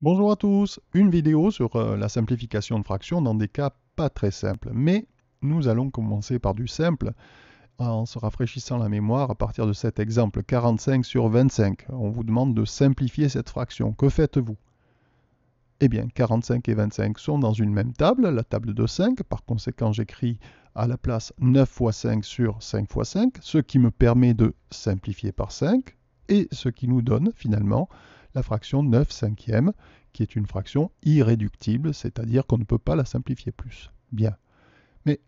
Bonjour à tous, une vidéo sur la simplification de fractions dans des cas pas très simples. Mais nous allons commencer par du simple en se rafraîchissant la mémoire à partir de cet exemple 45 sur 25. On vous demande de simplifier cette fraction. Que faites-vous? Eh bien, 45 et 25 sont dans une même table, la table de 5. Par conséquent, j'écris à la place 9 fois 5 sur 5 fois 5, ce qui me permet de simplifier par 5 et ce qui nous donne finalement la fraction 9 cinquièmes, qui est une fraction irréductible, c'est-à-dire qu'on ne peut pas la simplifier plus. Bien. Mais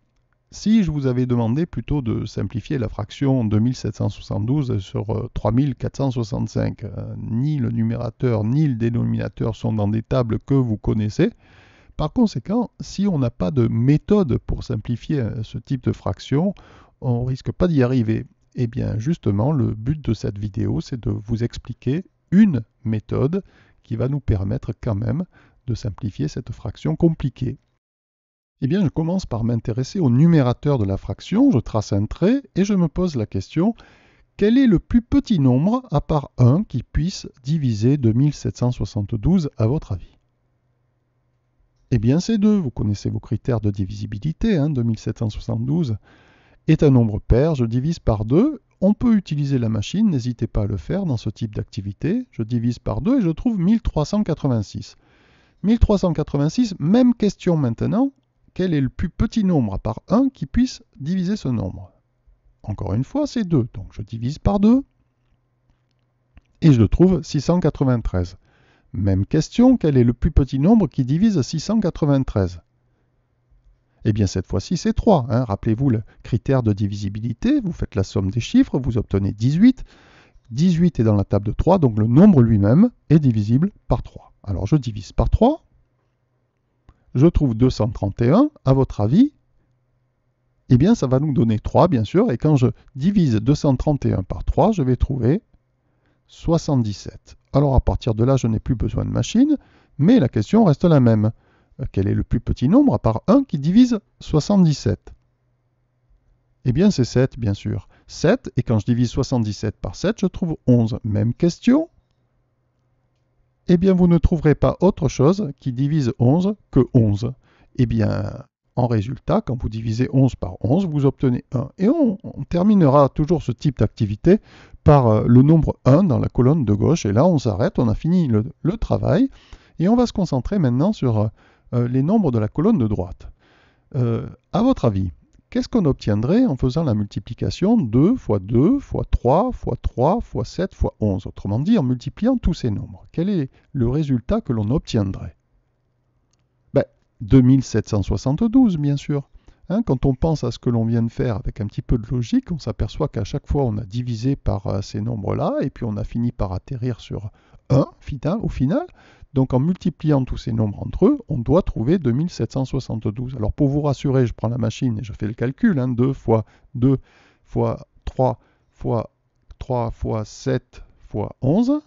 si je vous avais demandé plutôt de simplifier la fraction 2772 sur 3465, ni le numérateur ni le dénominateur sont dans des tables que vous connaissez. Par conséquent, si on n'a pas de méthode pour simplifier ce type de fraction, on ne risque pas d'y arriver. Eh bien, justement, le but de cette vidéo, c'est de vous expliquer une méthode qui va nous permettre quand même de simplifier cette fraction compliquée. Eh bien, je commence par m'intéresser au numérateur de la fraction, je trace un trait et je me pose la question, quel est le plus petit nombre, à part 1, qui puisse diviser 2772 à votre avis? Eh bien, c'est 2, vous connaissez vos critères de divisibilité, 2772 est un nombre pair, je divise par 2, on peut utiliser la machine, n'hésitez pas à le faire dans ce type d'activité, je divise par 2 et je trouve 1386. 1386, même question maintenant, quel est le plus petit nombre à part 1 qui puisse diviser ce nombre? Encore une fois, c'est 2, donc je divise par 2 et je trouve 693. Même question, quel est le plus petit nombre qui divise 693? Eh bien cette fois-ci c'est 3. Rappelez-vous le critère de divisibilité, vous faites la somme des chiffres, vous obtenez 18. 18 est dans la table de 3, donc le nombre lui-même est divisible par 3. Alors je divise par 3. Je trouve 231, à votre avis, eh bien ça va nous donner 3 bien sûr, et quand je divise 231 par 3, je vais trouver 77. Alors à partir de là, je n'ai plus besoin de machine, mais la question reste la même. Quel est le plus petit nombre à part 1 qui divise 77? Eh bien c'est 7 bien sûr. 7, et quand je divise 77 par 7, je trouve 11. Même question. Eh bien, vous ne trouverez pas autre chose qui divise 11 que 11. Eh bien, en résultat, quand vous divisez 11 par 11, vous obtenez 1. Et on terminera toujours ce type d'activité par le nombre 1 dans la colonne de gauche. Et là, on s'arrête, on a fini le travail. Et on va se concentrer maintenant sur les nombres de la colonne de droite. À votre avis, qu'est-ce qu'on obtiendrait en faisant la multiplication 2 fois 2 fois 3 fois 3 fois 7 fois 11? Autrement dit, en multipliant tous ces nombres. Quel est le résultat que l'on obtiendrait? 2772, bien sûr. Quand on pense à ce que l'on vient de faire avec un petit peu de logique, on s'aperçoit qu'à chaque fois, on a divisé par ces nombres-là, et puis on a fini par atterrir sur 1 au final. Donc en multipliant tous ces nombres entre eux, on doit trouver 2772. Alors pour vous rassurer, je prends la machine et je fais le calcul. 2 fois 2 fois 3 fois 3 fois 7 fois 11,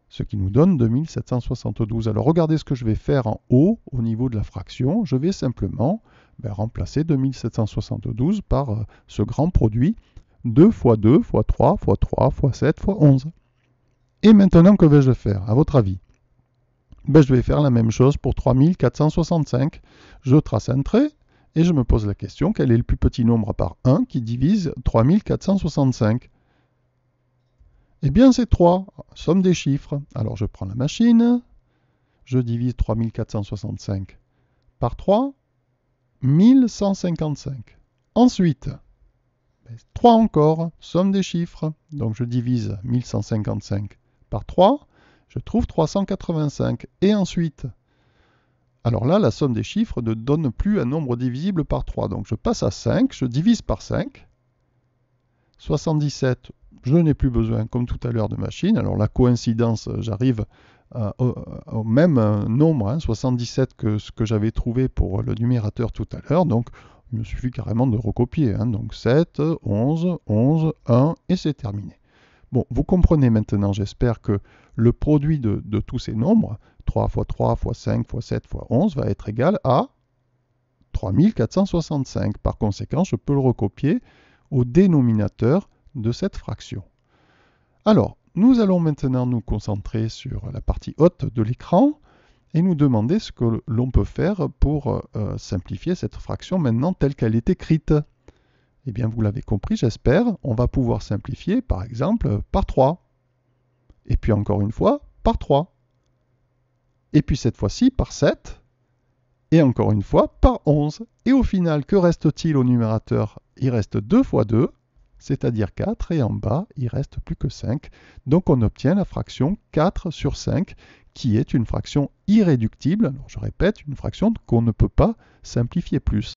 ce qui nous donne 2772. Alors regardez ce que je vais faire en haut au niveau de la fraction. Je vais simplement remplacer 2772 par ce grand produit 2 fois 2 fois 3 fois 3 fois 7 fois 11. Et maintenant, que vais-je faire, à votre avis? Je vais faire la même chose pour 3465. Je trace un trait et je me pose la question, quel est le plus petit nombre à part 1 qui divise 3465? Eh bien c'est 3, somme des chiffres. Alors je prends la machine, je divise 3465 par 3, 1155. Ensuite, 3 encore, somme des chiffres. Donc je divise 1155 par 3, je trouve 385. Et ensuite, alors là, la somme des chiffres ne donne plus un nombre divisible par 3. Donc je passe à 5, je divise par 5. 77, je n'ai plus besoin, comme tout à l'heure, de machine. Alors la coïncidence, j'arrive au même nombre, 77, que ce que j'avais trouvé pour le numérateur tout à l'heure. Donc il me suffit carrément de recopier. Donc 7, 11, 11, 1, et c'est terminé. Bon, vous comprenez maintenant, j'espère, que le produit de tous ces nombres, 3 fois 3 fois 5 fois 7 fois 11, va être égal à 3465. Par conséquent, je peux le recopier au dénominateur de cette fraction. Alors, Nous allons maintenant nous concentrer sur la partie haute de l'écran et nous demander ce que l'on peut faire pour simplifier cette fraction maintenant telle qu'elle est écrite. Eh bien, vous l'avez compris, j'espère, on va pouvoir simplifier, par exemple, par 3. Et puis encore une fois, par 3. Et puis cette fois-ci, par 7. Et encore une fois, par 11. Et au final, que reste-t-il au numérateur? Il reste 2 fois 2, c'est-à-dire 4, et en bas, il reste plus que 5. Donc on obtient la fraction 4 sur 5, qui est une fraction irréductible. Alors je répète, une fraction qu'on ne peut pas simplifier plus.